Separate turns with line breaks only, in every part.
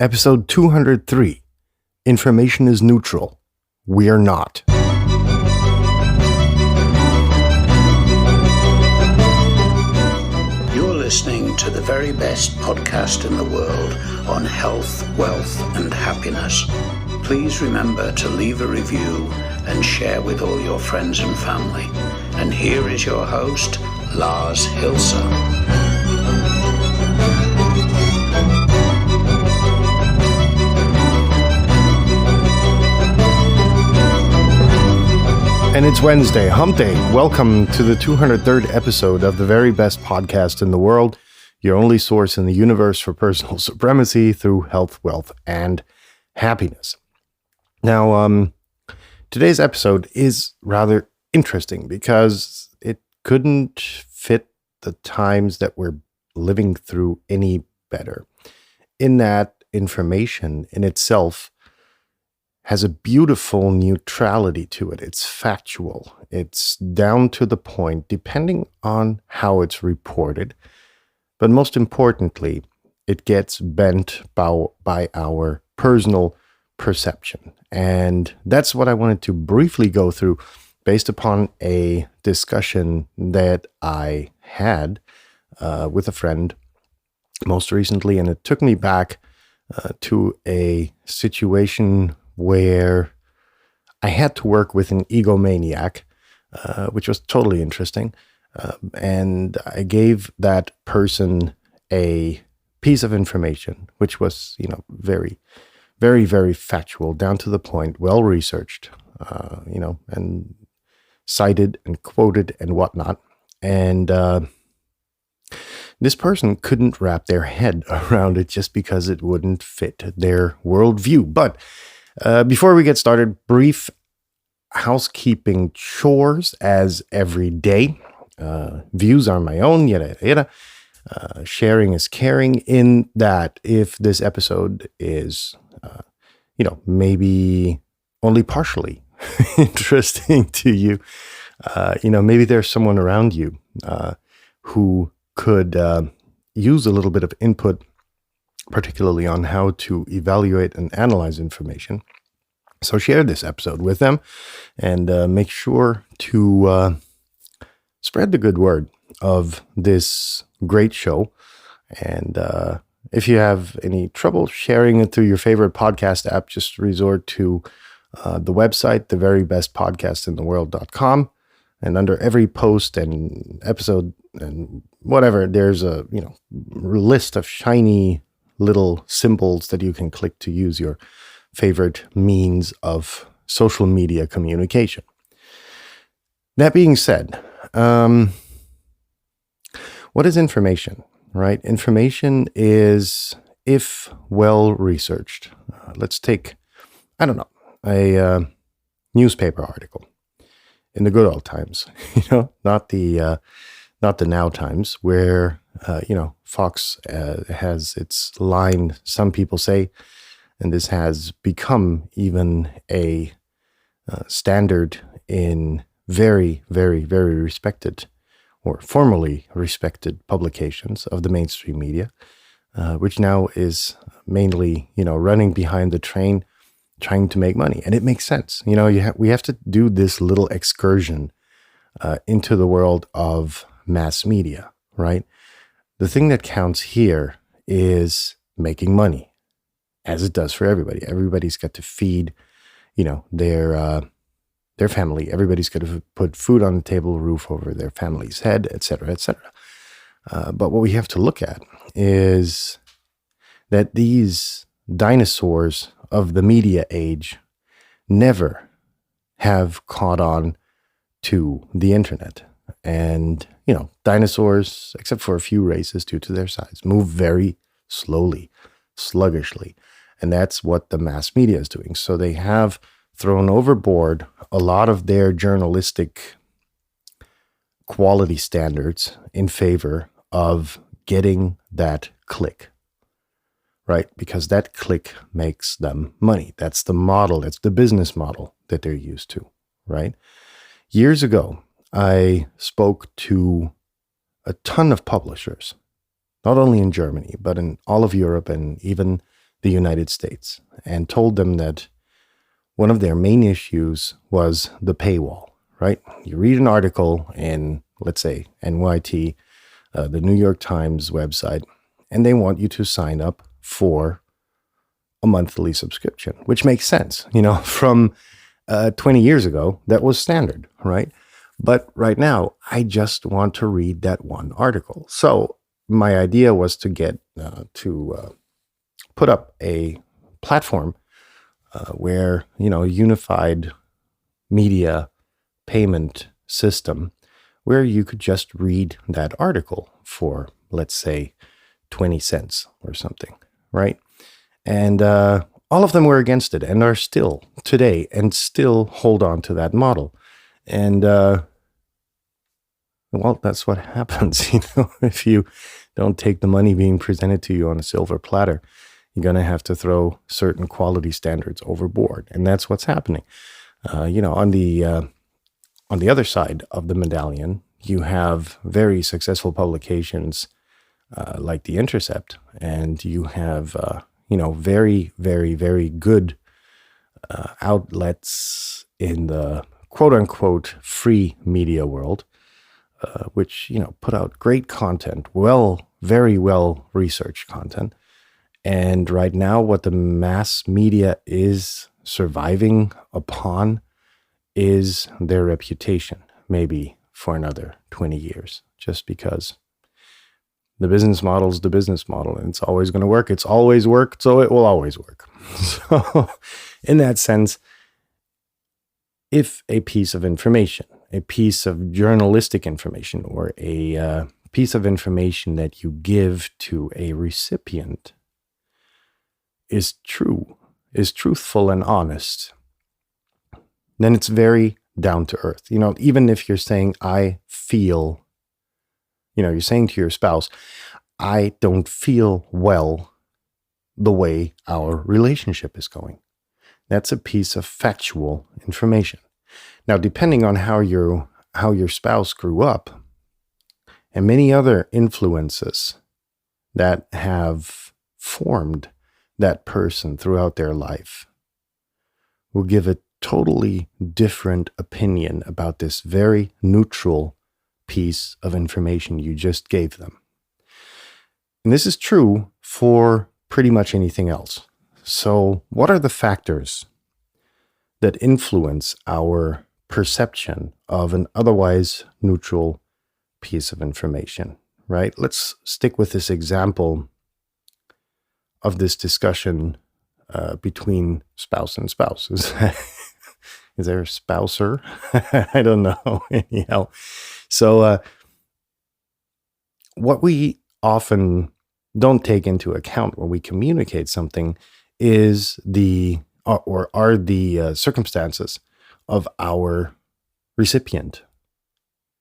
Episode 203. Information is neutral. We are not.
You're listening to the very best podcast in the world on health, wealth, and happiness. Please remember to leave a review and share with all your friends and family. And here is your host, Lars Hilser.
And it's Wednesday, Hump Day. Welcome to the 203rd episode of the very best podcast in the world, your only source in the universe for personal supremacy through health, wealth, and happiness. Now, today's episode is rather interesting because it couldn't fit the times that we're living through any better. In that information in itself has a beautiful neutrality to it. It's factual. It's down to the point, depending on how it's reported. But most importantly, it gets bent by our personal perception. And that's what I wanted to briefly go through based upon a discussion that I had with a friend most recently. And it took me back to a situation where I had to work with an egomaniac, which was totally interesting. And I gave that person a piece of information, which was, very, very, very factual, down to the point, well researched, and cited and quoted and whatnot. And this person couldn't wrap their head around it just because it wouldn't fit their worldview. But before we get started, brief housekeeping chores as every day. Views are my own, yada, yada. Sharing is caring, in that if this episode is, maybe only partially interesting to you, maybe there's someone around you who could use a little bit of input, particularly on how to evaluate and analyze information. So share this episode with them and make sure to spread the good word of this great show. And if you have any trouble sharing it through your favorite podcast app, just resort to the website, theverybestpodcastintheworld.com. And under every post and episode and whatever, there's a list of shiny little symbols that you can click to use your favorite means of social media communication. That being said, what is information, right? Information is, if well researched, let's take, a newspaper article in the good old times, not the now times where, Fox has its line, some people say, and this has become even a standard in very, very, very respected or formally respected publications of the mainstream media, which now is mainly, running behind the train, trying to make money. And it makes sense. We have to do this little excursion into the world of mass media, right? The thing that counts here is making money, as it does for everybody. Everybody's got to feed, their family. Everybody's got to put food on the table, roof over their family's head, etc., etc. But what we have to look at is that these dinosaurs of the media age never have caught on to the internet. And, dinosaurs, except for a few races due to their size, move very slowly, sluggishly. And that's what the mass media is doing. So they have thrown overboard a lot of their journalistic quality standards in favor of getting that click, right? Because that click makes them money. That's the model. That's the business model that they're used to, right? Years ago, I spoke to a ton of publishers, not only in Germany, but in all of Europe and even the United States and told them that one of their main issues was the paywall, right? You read an article in, let's say, NYT, the New York Times website, and they want you to sign up for a monthly subscription, which makes sense. From 20 years ago, that was standard, right? But right now, I just want to read that one article. So my idea was to get to put up a platform where, a unified media payment system where you could just read that article for, let's say, 20 cents or something, right? And all of them were against it and are still today and still hold on to that model. And well, that's what happens, if you don't take the money being presented to you on a silver platter, you're going to have to throw certain quality standards overboard. And that's what's happening. On the other side of the medallion, you have very successful publications like The Intercept, and you have, very, very, very good outlets in the quote unquote free media world, which, put out great content, very well researched content. And right now, what the mass media is surviving upon is their reputation, maybe for another 20 years, just because the business model is the business model and it's always going to work. It's always worked, so it will always work. So in that sense, if a piece of information, a piece of journalistic information, or a piece of information that you give to a recipient is true, is truthful and honest, then it's very down to earth. Even if you're saying, I feel, you're saying to your spouse, I don't feel well the way our relationship is going. That's a piece of factual information. Now, depending on how your spouse grew up and many other influences that have formed that person throughout their life, will give a totally different opinion about this very neutral piece of information you just gave them. And this is true for pretty much anything else. So what are the factors that influence our perception of an otherwise neutral piece of information, right? Let's stick with this example of this discussion between spouse and spouse. Is there a spouser? I don't know. Anyhow, so what we often don't take into account when we communicate something is the circumstances of our recipient,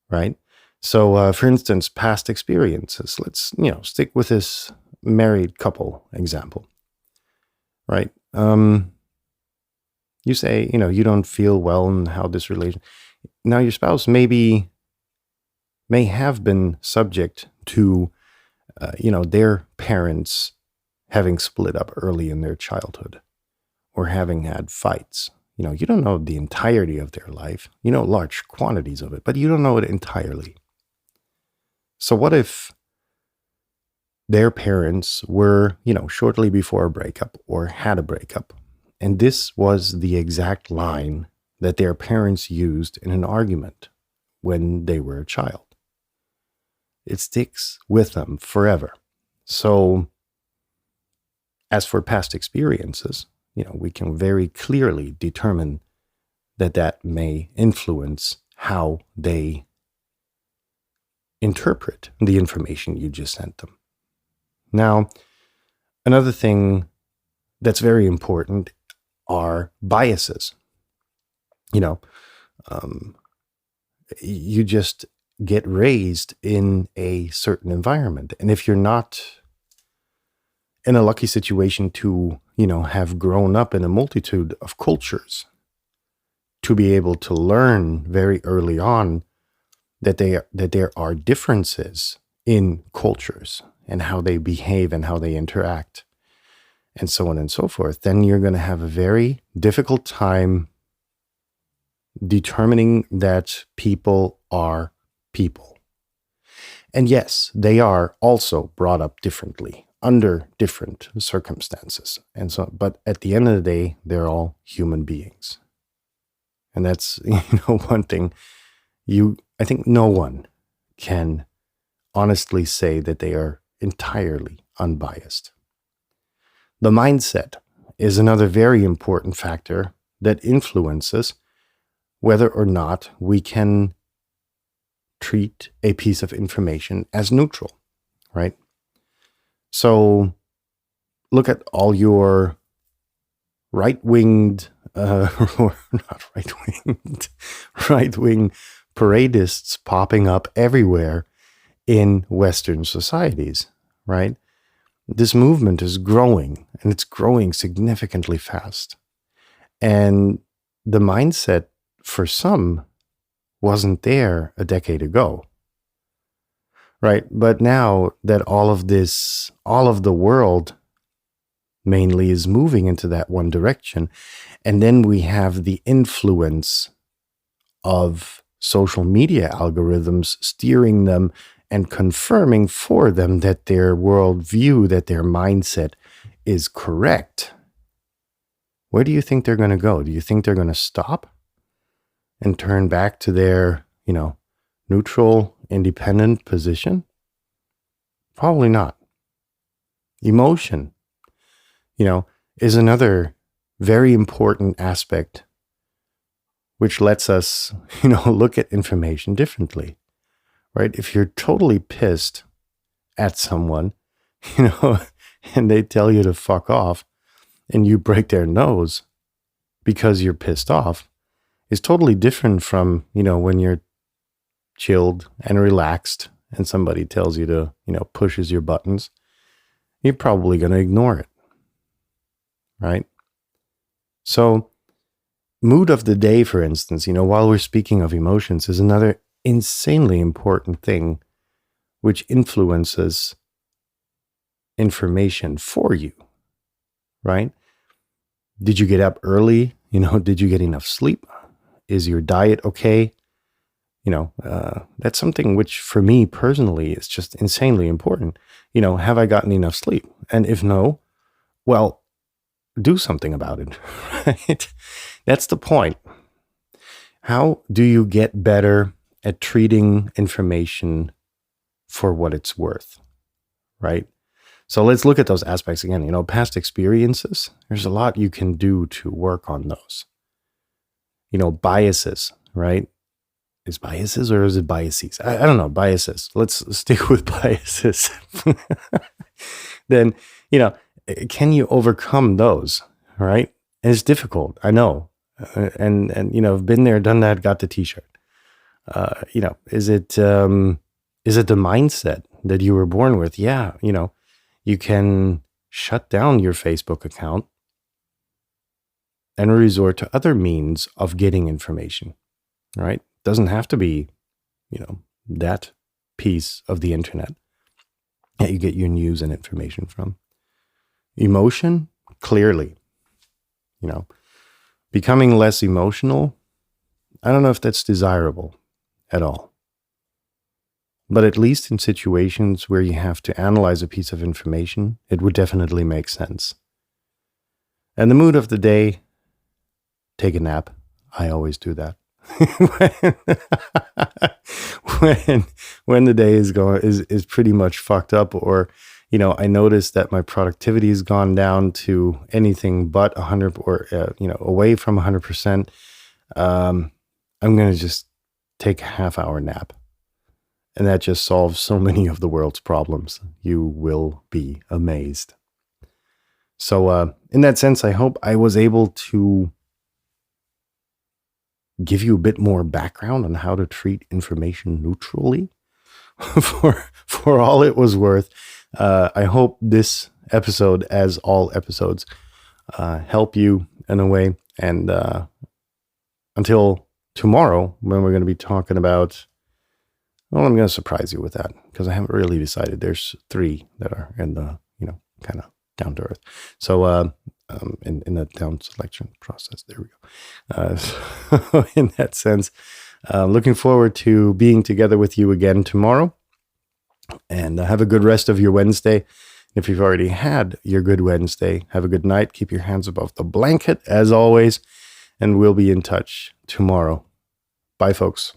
right? So, for instance, past experiences. Let's stick with this married couple example, right? You say, you don't feel well in how this relation. Now, your spouse may have been subject to, their parents having split up early in their childhood or having had fights. You don't know the entirety of their life. You know large quantities of it, but you don't know it entirely. So what if their parents were, shortly before a breakup or had a breakup, and this was the exact line that their parents used in an argument when they were a child? It sticks with them forever. So as for past experiences, we can very clearly determine that may influence how they interpret the information you just sent them. Now, another thing that's very important are biases. You just get raised in a certain environment. And if you're not in a lucky situation to, have grown up in a multitude of cultures, to be able to learn very early on that there are differences in cultures and how they behave and how they interact, and so on and so forth, then you're going to have a very difficult time determining that people are people. And yes, they are also brought up differently under different circumstances. And so, but at the end of the day, they're all human beings. And that's, one thing I think no one can honestly say that they are entirely unbiased. The mindset is another very important factor that influences whether or not we can treat a piece of information as neutral, right? So look at all your right-winged, or not right-winged, right-wing paradists popping up everywhere in Western societies, right? This movement is growing, and it's growing significantly fast. And the mindset for some wasn't there a decade ago, right? But now that all of the world mainly is moving into that one direction, and then we have the influence of social media algorithms steering them and confirming for them that their worldview, that their mindset is correct. Where do you think they're going to go? Do you think they're going to stop and turn back to their, neutral, independent position? Probably not. Emotion, is another very important aspect which lets us, look at information differently, right? If you're totally pissed at someone, and they tell you to fuck off and you break their nose because you're pissed off, is totally different from, when you're chilled and relaxed and somebody tells you to, pushes your buttons. You're probably going to ignore it, right? So mood of the day, for instance, while we're speaking of emotions, is another insanely important thing which influences information for you, right? Did you get up early? Did you get enough sleep? Is your diet okay? That's something which for me personally is just insanely important. Have I gotten enough sleep? And if no, well, do something about it, right? That's the point. How do you get better at treating information for what it's worth, right? So let's look at those aspects again. Past experiences, there's a lot you can do to work on those. Biases, right? Is biases or is it biases? I don't know, biases. Let's stick with biases. Then, can you overcome those, right? And it's difficult, I know. And I've been there, done that, got the t-shirt. Is it the mindset that you were born with? Yeah, you can shut down your Facebook account and resort to other means of getting information, right? Doesn't have to be, that piece of the internet that you get your news and information from. Emotion, clearly, becoming less emotional, I don't know if that's desirable at all. But at least in situations where you have to analyze a piece of information, it would definitely make sense. And the mood of the day, take a nap. I always do that. when the day is pretty much fucked up, or I notice that my productivity has gone down to anything but 100, or away from 100%, I'm going to just take a half-hour nap. And that just solves so many of the world's problems. You will be amazed. So in that sense, I hope I was able to give you a bit more background on how to treat information neutrally. For all it was worth, I hope this episode, as all episodes, help you in a way. And until tomorrow, when we're going to be talking about, well, I'm going to surprise you with that because I haven't really decided. There's 3 that are in the, kind of down to earth. So in the down selection process, there we go. So in that sense, looking forward to being together with you again tomorrow. And have a good rest of your Wednesday. If you've already had your good Wednesday, have a good night. Keep your hands above the blanket as always. And we'll be in touch tomorrow. Bye, folks.